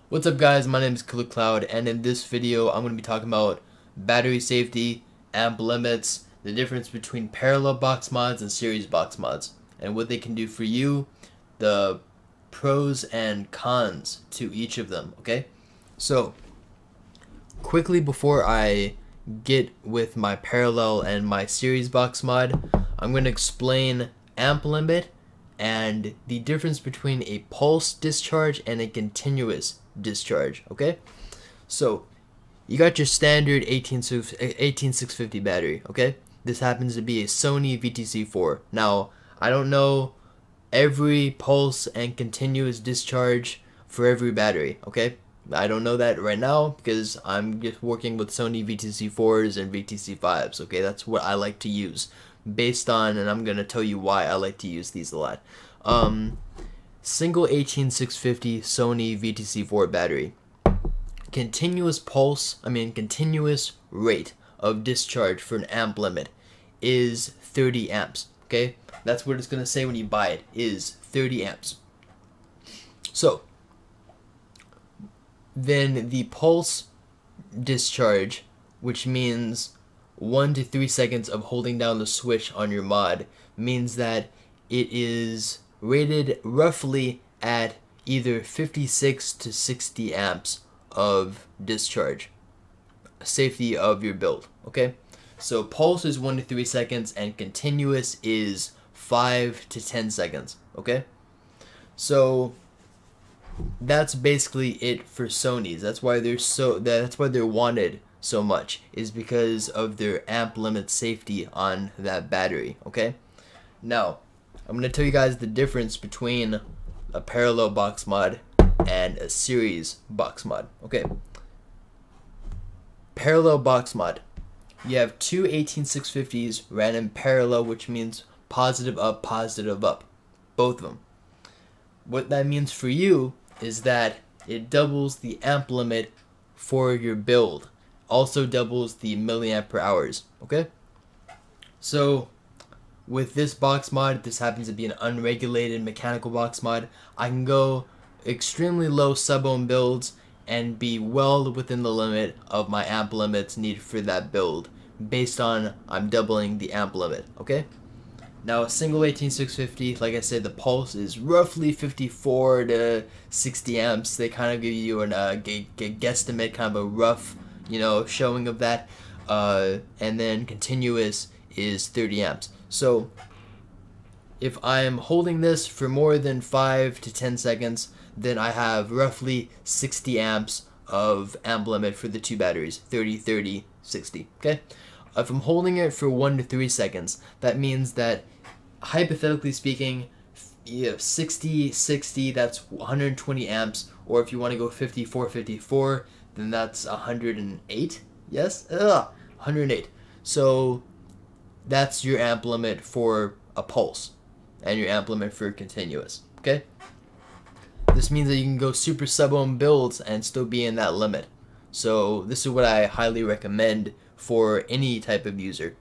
What's up guys, my name is Killer Cloud, and in this video I'm going to be talking about battery safety, amp limits, the difference between parallel box mods and series box mods, and what they can do for you, the pros and cons to each of them, okay? So, quickly before I get with my parallel and my series box mod, I'm going to explain amp limit and the difference between a pulse discharge and a continuous discharge, okay? So you got your standard 18650 battery, okay? This happens to be a Sony VTC4. Now, I don't know every pulse and continuous discharge for every battery, okay? I don't know that right now because I'm just working with Sony VTC4s and VTC5s, okay? That's what I like to use based on, and I'm going to tell you why I like to use these a lot. Single 18650 Sony VTC4 battery. Continuous rate of discharge for an amp limit is 30 amps, okay? That's what it's going to say when you buy it, is 30 amps. So, then the pulse discharge, which means 1 to 3 seconds of holding down the switch on your mod, means that it is rated roughly at either 56 to 60 amps of discharge, safety of your build, okay? So pulse is 1 to 3 seconds and continuous is 5 to 10 seconds, okay? So that's basically it for Sony's. That's why they're wanted so much, is because of their amp limit safety on that battery, okay? Now, I'm going to tell you guys the difference between a parallel box mod and a series box mod, okay? Parallel box mod. You have two 18650s ran in parallel, which means positive up, both of them. What that means for you is that it doubles the amp limit for your build, also doubles the milliamp per hours, okay? So with this box mod, this happens to be an unregulated mechanical box mod, I can go extremely low sub-ohm builds and be well within the limit of my amp limits needed for that build, based on I'm doubling the amp limit, okay? Now a single 18650, like I said, the pulse is roughly 54 to 60 amps. They kind of give you an guesstimate, kind of a rough, showing of that. And then continuous is 30 amps. So if I'm holding this for more than 5 to 10 seconds, then I have roughly 60 amps of amp limit for the two batteries, 30, 30, 60, okay? If I'm holding it for 1 to 3 seconds, that means that, hypothetically speaking, 60, 60, that's 120 amps, or if you want to go 54, 54, then that's 108, yes? 108. So that's your amp limit for a pulse, and your amp limit for continuous, okay? This means that you can go super sub-ohm builds and still be in that limit. So this is what I highly recommend for any type of user,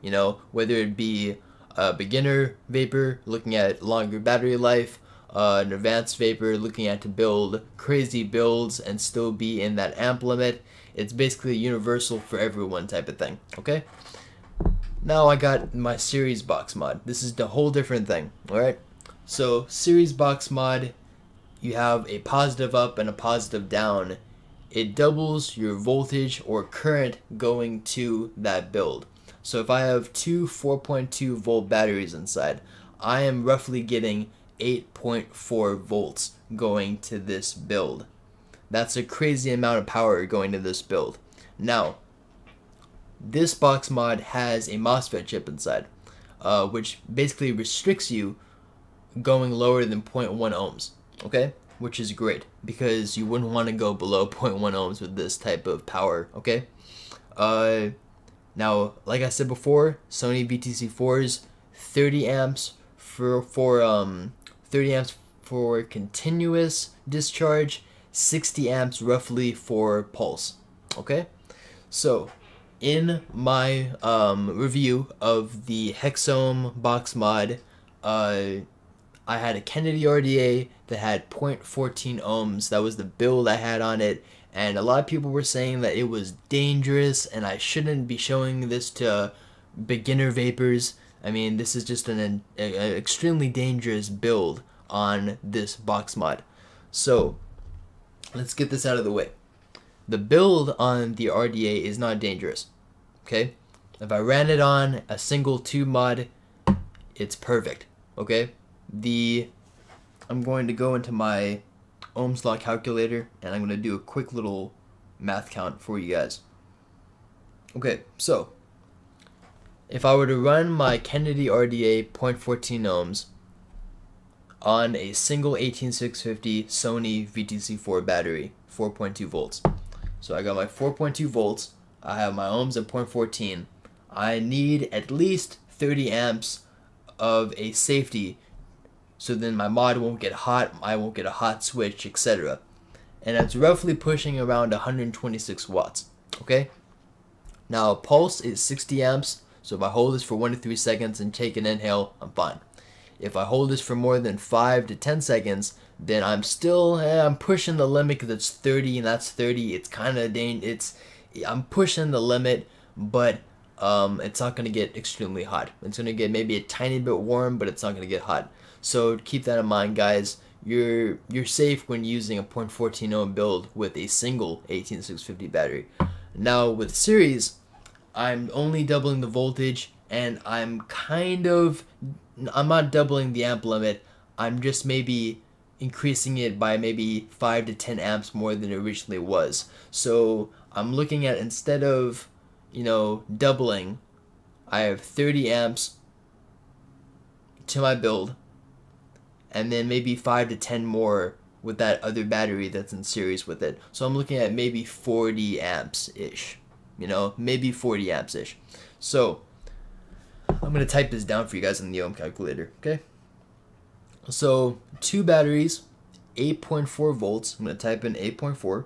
whether it be a beginner vapor looking at longer battery life, an advanced vapor looking at to build crazy builds and still be in that amp limit. It's basically a universal for everyone type of thing, okay? Now I got my series box mod. This is the whole different thing, alright? So series box mod, you have a positive up and a positive down. It doubles your voltage or current going to that build. So if I have two 4.2 volt batteries inside, I am roughly getting 8.4 volts going to this build. That's a crazy amount of power going to this build. Now, this box mod has a MOSFET chip inside, which basically restricts you going lower than 0.1 ohms, okay? Which is great, because you wouldn't want to go below 0.1 ohms with this type of power, okay? Now, like I said before, Sony VTC4s, 30 amps for 30 amps for continuous discharge, 60 amps roughly for pulse, okay? So in my review of the Hexohm box mod, I had a Kennedy RDA that had 0.14 ohms. That was the build I had on it. And a lot of people were saying that it was dangerous and I shouldn't be showing this to beginner vapors. I mean, this is just an extremely dangerous build on this box mod. So let's get this out of the way. The build on the RDA is not dangerous. Okay? If I ran it on a single tube mod, it's perfect. Okay? I'm going to go into my Ohm's law calculator and I'm going to do a quick little math count for you guys. Okay, so if I were to run my Kennedy RDA 0.14 ohms on a single 18650 Sony VTC4 battery, 4.2 volts. So I got my 4.2 volts, I have my ohms at 0.14. I need at least 30 amps of a safety so then my mod won't get hot, I won't get a hot switch, etc. And it's roughly pushing around 126 watts. Okay? Now pulse is 60 amps, so if I hold this for 1 to 3 seconds and take an inhale, I'm fine. If I hold this for more than 5 to 10 seconds, then I'm still, I'm pushing the limit because it's 30 and that's 30. It's kind of I'm pushing the limit, but it's not going to get extremely hot. It's going to get maybe a tiny bit warm, but it's not going to get hot. So keep that in mind, guys. You're safe when using a 0.14 ohm build with a single 18650 battery. Now with series, I'm only doubling the voltage, and I'm not doubling the amp limit. I'm just maybe increasing it by maybe 5 to 10 amps more than it originally was. So I'm looking at, instead of, doubling, I have 30 amps to my build, and then maybe 5 to 10 more with that other battery that's in series with it. So I'm looking at maybe 40 amps-ish. Maybe 40 amps-ish. So I'm going to type this down for you guys in the ohm calculator, okay? So 2 batteries, 8.4 volts. I'm going to type in 8.4.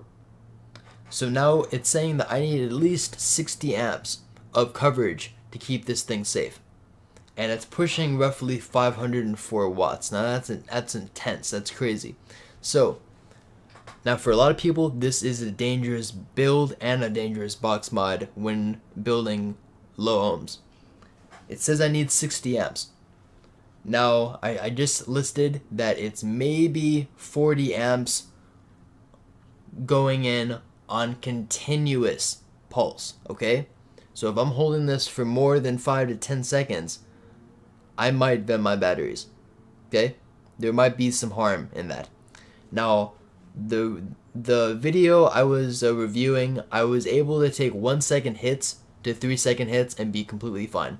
So now it's saying that I need at least 60 amps of coverage to keep this thing safe. And it's pushing roughly 504 watts. Now that's intense. That's crazy. So now for a lot of people, this is a dangerous build and a dangerous box mod when building low ohms. It says I need 60 amps. Now I just listed that it's maybe 40 amps going in on continuous pulse. Okay? So if I'm holding this for more than 5 to 10 seconds, I might vent my batteries. Okay? There might be some harm in that. Now, the video I was reviewing, I was able to take 1 second hits to 3 second hits and be completely fine.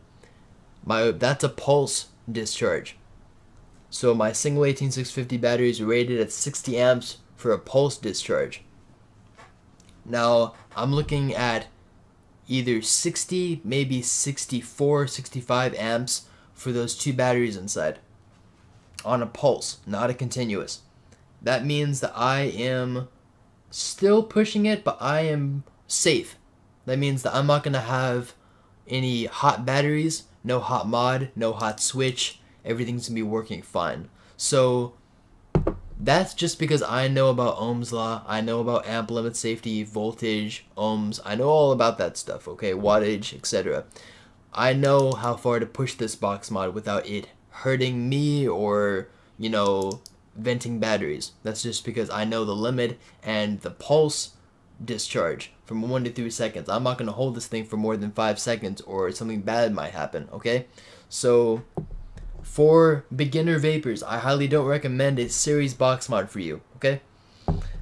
That's a pulse discharge. So my single 18650 battery is rated at 60 amps for a pulse discharge. Now, I'm looking at either 60, maybe 64, 65 amps for those 2 batteries inside on a pulse, not a continuous. That means that I am still pushing it, but I am safe. That means that I'm not going to have any hot batteries, no hot mod, no hot switch. Everything's going to be working fine. So that's just because I know about Ohm's law. I know about amp limit safety, voltage, ohms. I know all about that stuff, okay? Wattage, etc. I know how far to push this box mod without it hurting me or, venting batteries. That's just because I know the limit and the pulse discharge from 1 to 3 seconds. I'm not going to hold this thing for more than 5 seconds or something bad might happen, okay? So for beginner vapors, I highly don't recommend a series box mod for you, okay?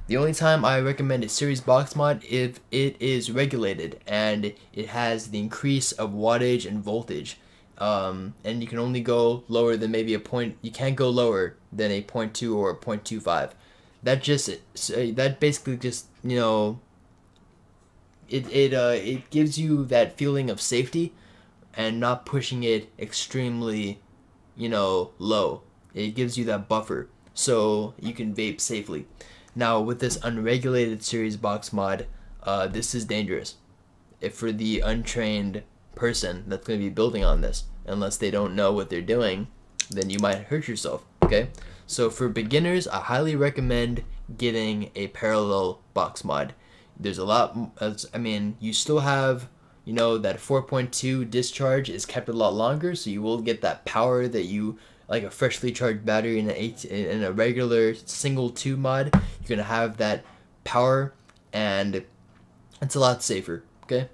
The only time I recommend a series box mod if it is regulated and it has the increase of wattage and voltage. And you can only go lower than maybe you can't go lower than a 0.2 or a 0.25. That basically just, it gives you that feeling of safety and not pushing it extremely, low. It gives you that buffer so you can vape safely. Now with this unregulated series box mod, this is dangerous for the untrained person that's going to be building on this. Unless they don't know what they're doing, then you might hurt yourself. Okay, so for beginners, I highly recommend getting a parallel box mod. There's a lot, I mean, you still have, you know, that 4.2 discharge is kept a lot longer, so you will get that power that you, like a freshly charged battery in a regular single tube mod, you're gonna have that power, and it's a lot safer. Okay,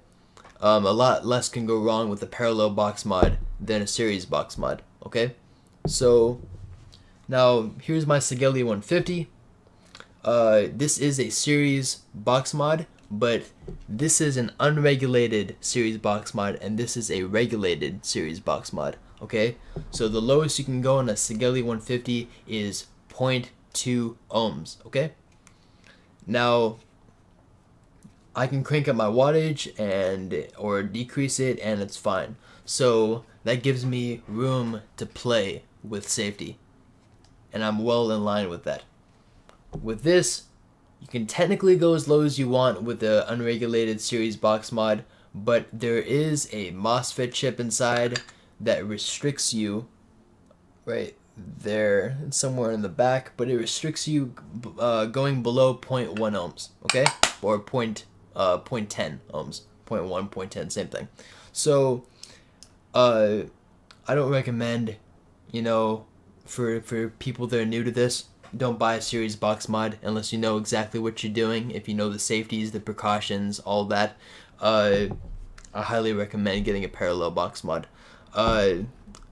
a lot less can go wrong with a parallel box mod than a series box mod. Okay, so now here's my Sigelei 150. This is a series box mod, but this is an unregulated series box mod, and this is a regulated series box mod. Okay, so the lowest you can go on a Sigelei 150 is 0.2 ohms. Okay, now I can crank up my wattage or decrease it, and it's fine. So that gives me room to play with safety, and I'm well in line with that. With this, you can technically go as low as you want with the unregulated series box mod, but there is a MOSFET chip inside that restricts you right there, somewhere in the back, but it restricts you going below 0.1 ohms, okay, or 0.10 ohms, 0.1, 0.10, same thing. So I don't recommend, you know, for people that are new to this, don't buy a series box mod unless you know exactly what you're doing. If you know the safeties, the precautions, all that, I highly recommend getting a parallel box mod.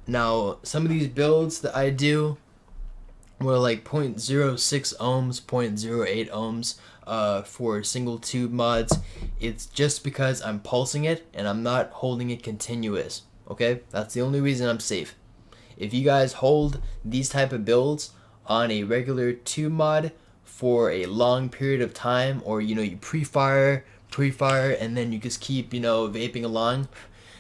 Now, some of these builds that I do were like 0.06 ohms, 0.08 ohms for single tube mods. It's just because I'm pulsing it and I'm not holding it continuous. Okay, that's the only reason I'm safe. If you guys hold these type of builds on a regular tube mod for a long period of time, or you know, you pre-fire, and then you just keep, you know, vaping along,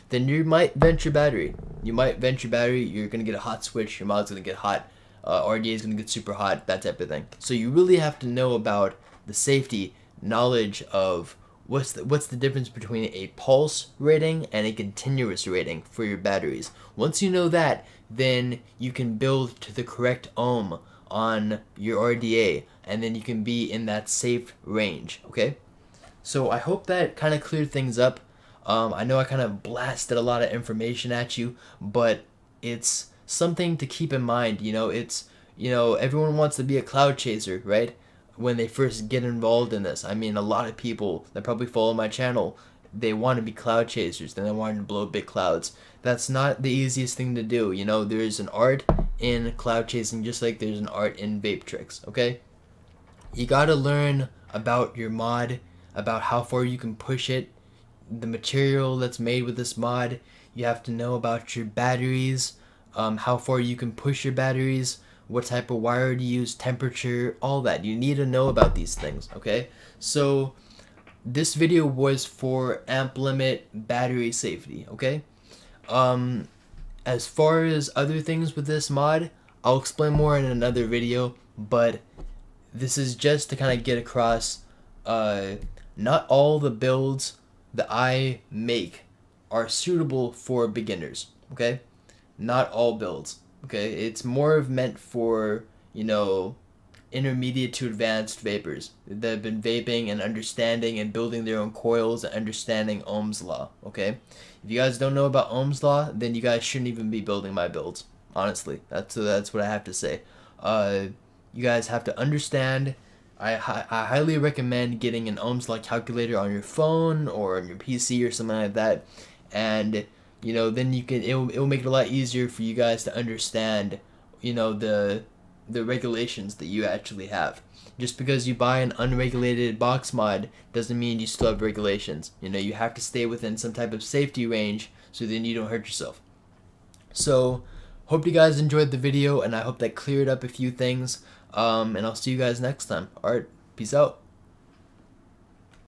then you might vent your battery. You're gonna get a hot switch, your mod's gonna get hot, RDA is gonna get super hot, that type of thing. So you really have to know about the safety knowledge of what's the difference between a pulse rating and a continuous rating for your batteries. Once you know that, then you can build to the correct ohm on your RDA, and then you can be in that safe range. Okay, so I hope that kind of cleared things up. I know I kind of blasted a lot of information at you, but it's something to keep in mind. You know, it's, you know, everyone wants to be a cloud chaser, right? When they first get involved in this. I mean, a lot of people that probably follow my channel, they want to be cloud chasers, and they want to blow big clouds. That's not the easiest thing to do. You know, there's an art in cloud chasing, just like there's an art in vape tricks. Okay, you gotta learn about your mod, about how far you can push it, the material that's made with this mod. You have to know about your batteries, how far you can push your batteries, what type of wire to use, temperature, all that. You need to know about these things. Okay, so this video was for amp limit battery safety. Okay, as far as other things with this mod, I'll explain more in another video, but this is just to kind of get across, not all the builds that I make are suitable for beginners. Okay, not all builds. Okay, it's more of meant for, you know, intermediate to advanced vapors that have been vaping and understanding and building their own coils and understanding Ohm's law. Okay, if you guys don't know about Ohm's law, then you guys shouldn't even be building my builds. Honestly, that's what I have to say. You guys have to understand. I highly recommend getting an Ohm's law calculator on your phone or on your PC or something like that, and you know, then you can, it'll make it a lot easier for you guys to understand, you know, the regulations that you actually have. Just because you buy an unregulated box mod doesn't mean you still have regulations. You know, you have to stay within some type of safety range so then you don't hurt yourself. So hope you guys enjoyed the video, and I hope that cleared up a few things, and I'll see you guys next time. Alright, peace out.